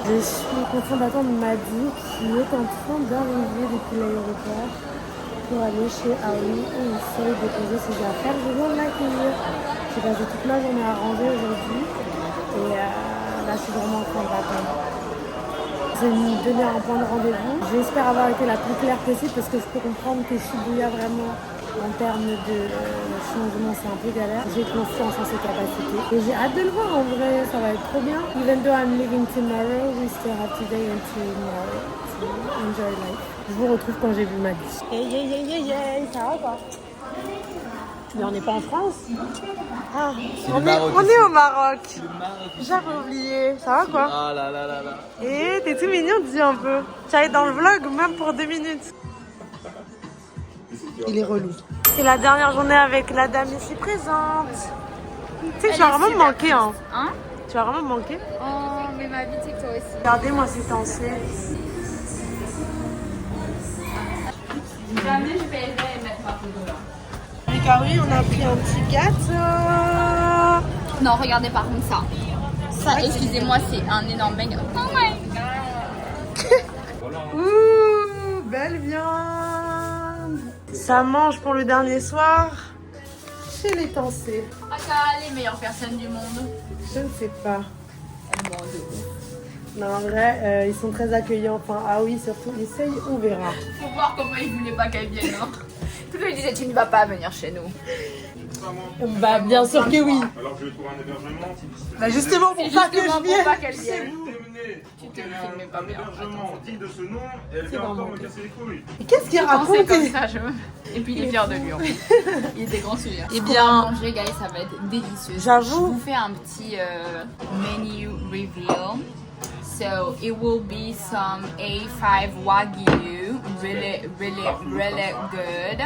Je suis contente d'attendre Maddy qui est en train d'arriver depuis l'aéroport pour aller chez Aoi où il essaye de poser ses affaires. Je viens de l'accueillir. J'ai passé toute ma journée à ranger aujourd'hui et là je suis vraiment en train d'attendre. J'ai donné un point de rendez-vous. J'espère avoir été la plus claire possible parce que je peux comprendre que Shibuya vraiment en termes de changement c'est un peu galère. J'ai confiance en ses capacités et j'ai hâte de le voir en vrai, ça va être trop bien. Even though I'm leaving tomorrow, we still have today and tomorrow to enjoy life. Je vous retrouve quand j'ai vu Maddy. Hey, ça va quoi? Mais on n'est pas en France. Ah, on est au Maroc. J'avais oublié. Ça va quoi? Ah là là là là. Et t'es tout mignon, dis un peu. Tu vas être dans le vlog même pour 2 minutes. Il est relou. C'est la dernière journée avec la dame ici présente. Tu sais que tu vas vraiment me manquer. Hein? Tu vas vraiment me manquer. Oh, mais ma vie, c'est toi aussi. Regardez-moi ces dansées. Jamais je vais mettre ma photo là. Avec Aoi, on a pris un petit gâteau. Non, regardez par contre ça. Ça, excusez-moi, c'est un énorme banger. Oh my god. Ouh, belle viande. Ça mange pour le dernier soir. Chez les Tansés. Les meilleures personnes du monde. Je ne sais pas. Non, en vrai, ils sont très accueillants. Enfin, ah oui, surtout, essaye, on verra. Faut voir comment ils voulaient pas qu'elle vienne. Hein. Tout le monde disait, tu ne vas pas venir chez nous. Bah, bien sûr que oui. Alors je vais trouver un hébergement. Bah, justement, pour pas que je vienne. Pas qu'elle vienne. Tu te filmes pas bien. Un hébergement digne de ce nom et elle vient encore me casser les couilles. Et qu'est-ce qu'il C'est raconte? comme ça, Et puis il est fier de lui. En fait. Il a des grands sourires. Eh bien, manger, guys, ça va être délicieux. J'avoue. Je vous fais un petit menu reveal. So it will be some A5 Wagyu, really good.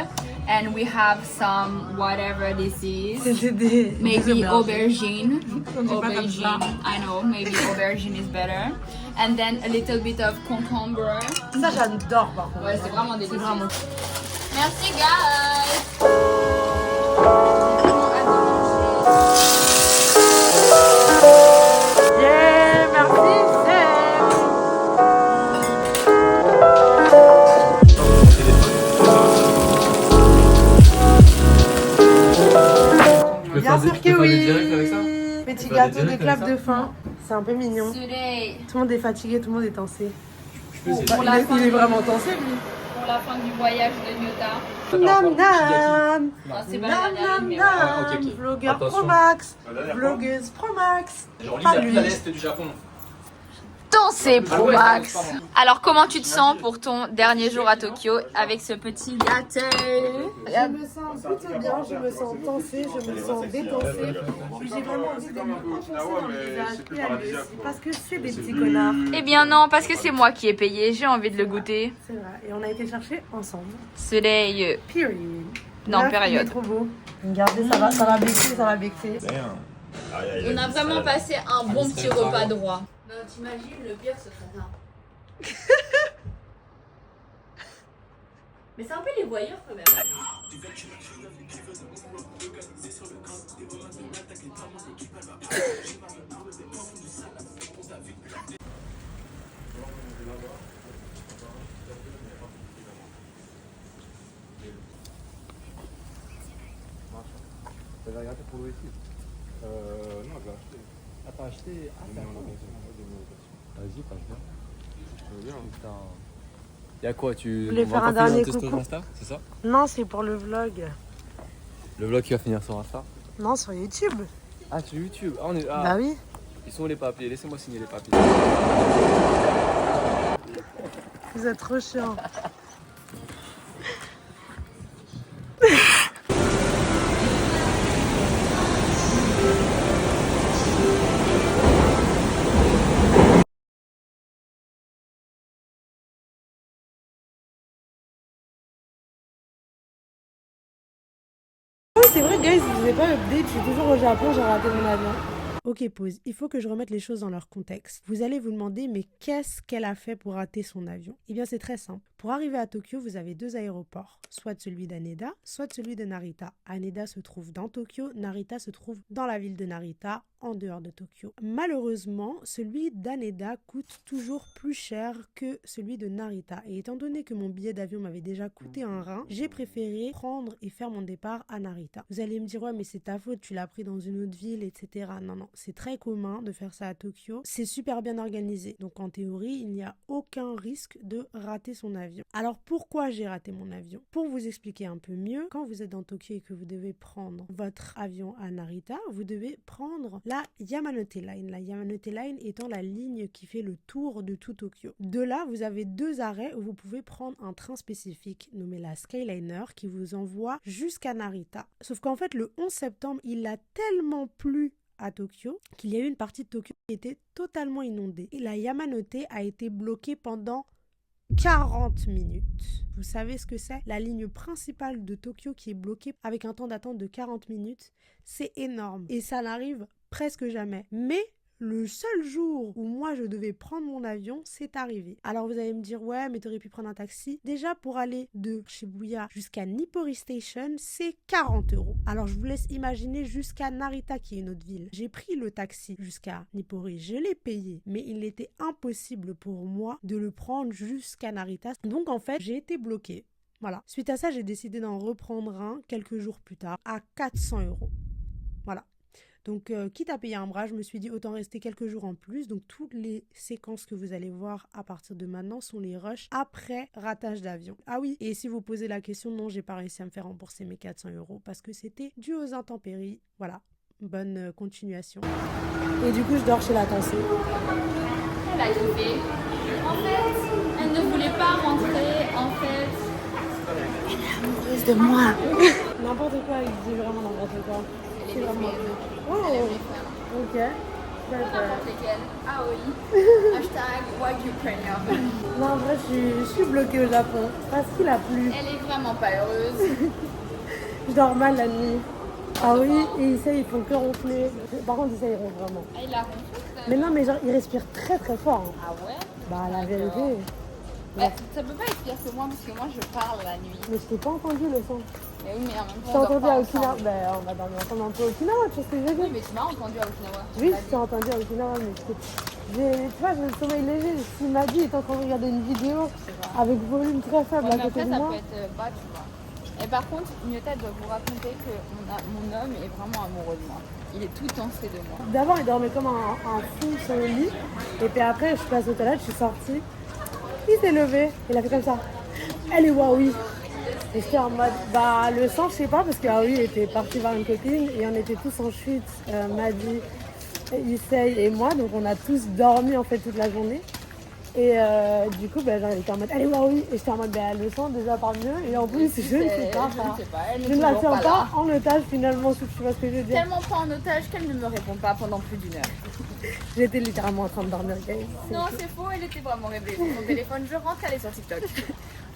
And we have some whatever this is. Maybe aubergine. Aubergine. I know, maybe aubergine is better. And then a little bit of concombre. Ça, j'adore, par contre. Ouais, c'est vraiment délicieux. Vraiment. Merci, guys. Yeah, merci, bien sûr que oui. Petit gâteau de clap de fin. C'est un peu mignon. Today, Tout le monde est fatigué, tout le monde est tensé. pour la fin, Il est vraiment tensé, lui. pour la fin du voyage de Nyota. Nam nam. Non, c'est pas Nam la dernière nam ligne, mais nam. ok. Vlogueur Attention. Pro Max. La dernière Vlogueuse Pro Max. Genre Pas l'île lui. la plus à l'est du Japon. Danser Ah Pro ouais, Max. pardon. Alors, comment tu te sens pour ton dernier jour à Tokyo avec ce petit gâteau? Je me sens plutôt bien, je me sens tensée, je me sens détensée. Puis j'ai vraiment envie de me enfoncer dans le visage et à lui aussi, parce que c'est des petits connards. Eh bien non, parce que c'est moi qui ai payé, j'ai envie de le goûter. C'est vrai, et on a été chercher ensemble. Soleil. Period. Non, Bref, période. Il est trop beau. Regardez, ça va becter, ça va becter. On a vraiment passé un bon petit repas droit. Non, t'imagines, le pire, ce serait ça. Mais c'est un peu les voyeurs quand même. T'avais regardé pour le ici Non, je l'ai acheté. Ah, t'as acheté? Ah, J'ai mis en d'accord. location. Vas-y, passe bien. Je veux bien. Putain. Y'a quoi, tu voulais on va faire un encore finir dernier tes stories coucou. Insta, c'est ça? Non, c'est pour le vlog. Le vlog qui va finir sur Insta? Non, sur YouTube. Ah, sur YouTube. Ah, on est... ah, Bah oui. Ils sont où les papiers? Laissez-moi signer les papiers. Vous êtes trop chiant. Oui, c'est vrai, guys, je vous ai pas update, je suis toujours au Japon, j'ai raté mon avion. Ok, pause. Il faut que je remette les choses dans leur contexte. Vous allez vous demander, mais qu'est-ce qu'elle a fait pour rater son avion? Eh bien, c'est très simple. Pour arriver à Tokyo, vous avez 2 aéroports, soit celui d'Haneda, soit celui de Narita. Haneda se trouve dans Tokyo, Narita se trouve dans la ville de Narita, en dehors de Tokyo. Malheureusement, celui d'Haneda coûte toujours plus cher que celui de Narita. Et étant donné que mon billet d'avion m'avait déjà coûté un rein, j'ai préféré prendre et faire mon départ à Narita. Vous allez me dire, ouais, mais c'est ta faute, tu l'as pris dans une autre ville, etc. Non, non, c'est très commun de faire ça à Tokyo. C'est super bien organisé. Donc en théorie, il n'y a aucun risque de rater son avion. Alors pourquoi j'ai raté mon avion? Pour vous expliquer un peu mieux, quand vous êtes dans Tokyo et que vous devez prendre votre avion à Narita, vous devez prendre la Yamanote Line. La Yamanote Line étant la ligne qui fait le tour de tout Tokyo. De là, vous avez 2 arrêts où vous pouvez prendre un train spécifique nommé la Skyliner qui vous envoie jusqu'à Narita. Sauf qu'en fait, le 11 septembre, il a tellement plu à Tokyo qu'il y a eu une partie de Tokyo qui était totalement inondée. Et la Yamanote a été bloquée pendant 40 minutes. Vous savez ce que c'est? La ligne principale de Tokyo qui est bloquée avec un temps d'attente de 40 minutes, c'est énorme. Et ça n'arrive presque jamais. Mais le seul jour où moi je devais prendre mon avion, c'est arrivé. Alors vous allez me dire, ouais, mais t'aurais pu prendre un taxi. Déjà, pour aller de Shibuya jusqu'à Nippori Station, c'est 40 €. Alors je vous laisse imaginer jusqu'à Narita, qui est une autre ville. J'ai pris le taxi jusqu'à Nippori, je l'ai payé, mais il était impossible pour moi de le prendre jusqu'à Narita. Donc en fait, j'ai été bloquée. Voilà. Suite à ça, j'ai décidé d'en reprendre un quelques jours plus tard à 400 €. Voilà. Donc, quitte à payer un bras, je me suis dit autant rester quelques jours en plus. Donc, toutes les séquences que vous allez voir à partir de maintenant sont les rushs après ratage d'avion. Ah oui, et si vous posez la question, non, j'ai pas réussi à me faire rembourser mes 400 € parce que c'était dû aux intempéries. Voilà, bonne continuation. Et du coup, je dors chez la tassée. Elle a kiffé. En fait, elle ne voulait pas rentrer. En fait, elle est amoureuse de moi. N'importe quoi, il dit vraiment n'importe quoi. Elle est lesbienne. Oh, ok. N'importe lesquelles. Ah oui. Hashtag Wagyu Premium. Non, en vrai, je suis bloquée au Japon parce qu'il a plu. Elle est vraiment pas heureuse. Je dors mal la nuit. Ah oui, et ils font que ronfler. Par contre, ils ronflent vraiment. Ah, il a ronflé. Mais non, mais genre, ils respirent très très fort. Ah ouais? Bah, la vérité. Bah, ça peut pas être pire que moi parce que moi je parle la nuit. Mais je t'ai pas entendu le son. Mais oui, mais en même Je temps. t'ai on entendu dort à pas Okinawa. ensemble. Ben, on va dormir ensemble un peu à Okinawa, tu vois ce que je veux Oui, dire? mais tu m'as entendu à Okinawa. Oui, je t'ai entendu à Okinawa, mais tu vois, j'ai le sommeil léger. S'il m'a dit, il est en train de regarder une vidéo avec volume très faible Ouais, à mais côté après, de ça moi. peut être bas, tu vois. Et par contre, Nyota doit vous raconter que mon homme est vraiment amoureux de moi. Il est tout entier de moi. D'abord, il dormait comme un fou sur le lit. Et puis après, je suis passée aux toilettes, je suis sortie. Il s'est levé, il a fait comme ça. Elle est Waouh. Et j'étais en mode, bah le sang, je sais pas, parce que Waouh était parti voir une copine et on était tous en chute, Madi, Issei et moi, donc on a tous dormi en fait toute la journée. Et du coup, bah, j'étais en mode, allez Waouh, et j'étais en mode, bah, le sang déjà par mieux, et en plus, je ne sais pas. Elle Je ne la tiens pas en otage finalement, si tu vois ce que je veux dire. Tellement pas en otage qu'elle ne me répond pas pendant plus d'1 heure. J'étais littéralement en train de dormir, guys. Non, c'est faux, elle était vraiment réveillée sur son téléphone. Je rentre, elle est sur TikTok.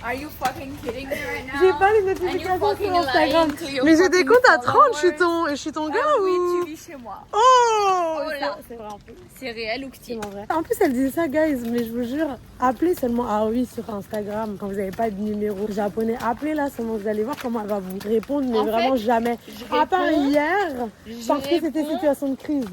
Are you fucking kidding me right now? J'ai pas les notifications sur Instagram. Mais j'ai des comptes à 30, je suis ton gars Ah oui, ou... tu vis chez moi. Oh, là. c'est vrai en plus. C'est réel ou que C'est vrai. En plus, elle disait ça, guys, mais je vous jure, appelez seulement Aoi sur Instagram quand vous n'avez pas de numéro japonais. Appelez là seulement, vous allez voir comment elle va vous répondre, mais En vraiment fait, jamais. À part hier, parce que c'était situation de crise.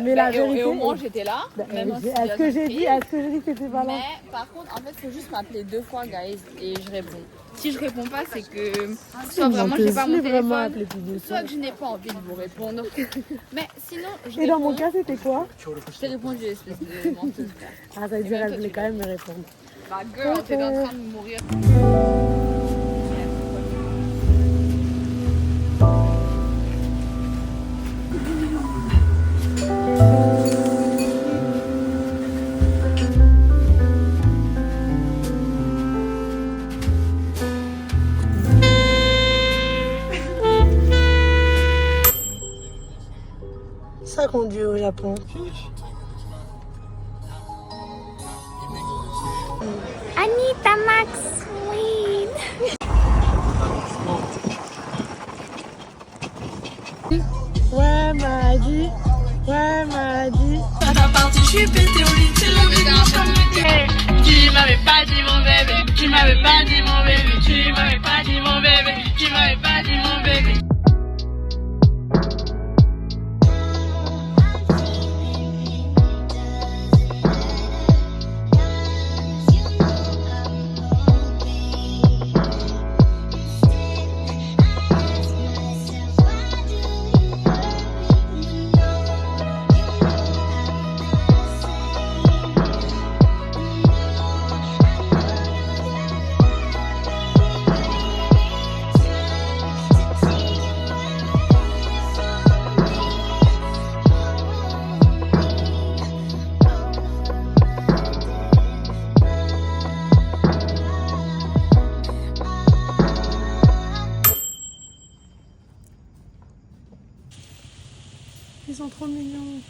Mais la vérité. Et au moins j'étais là. Est-ce que j'ai dit que t'étais pas là? Mais par contre, en fait, il faut juste m'appeler 2 fois, guys, et je réponds. Si je réponds pas, c'est que soit vraiment j'ai pas mon téléphone, soit que je n'ai pas envie de vous répondre. Mais sinon, je Et dans mon réponds. cas, c'était quoi? J'ai répondu, espèce de menteuse. Ah, ça veut dire qu'elle voulait quand même me répondre. Bah, girl, t'es en train de mourir. Ça conduit au Japon. Anita Max Wayne. Ouais, Madi. Ouais, maladie. À ta partie, je suis pété au lit, c'est le bébé. Tu m'avais pas dit mon bébé, tu m'avais pas dit mon bébé, tu m'avais pas dit mon bébé, tu m'avais pas dit mon bébé. Ils sont trop mignons.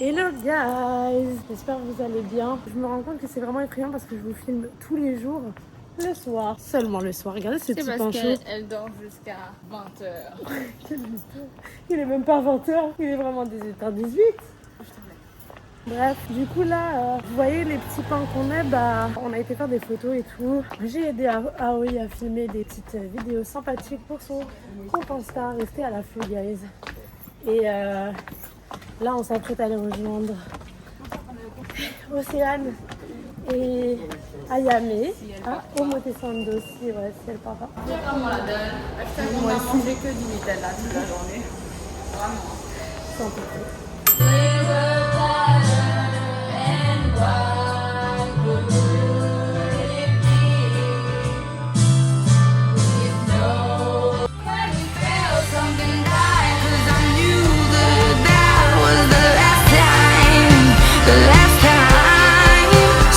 Hello guys, j'espère que vous allez bien. Je me rends compte que c'est vraiment effrayant parce que je vous filme tous les jours le soir. Seulement le soir. Regardez ce petit pancho. qu'elle dort jusqu'à 20h. Il est même pas 20h, il est vraiment 18h18. Bref, du coup là, vous voyez les petits pains qu'on a, bah, on a été faire des photos et tout. J'ai aidé Aoi à filmer des petites vidéos sympathiques pour son compte Insta. Restez à l'affût, guys. Et là, on s'apprête à les rejoindre. Océane et Ayame. Ah, Omotesando aussi, ouais, c'est le papa. On la donne. On va manger que du Nutella toute la journée. Vraiment. Sans pitié.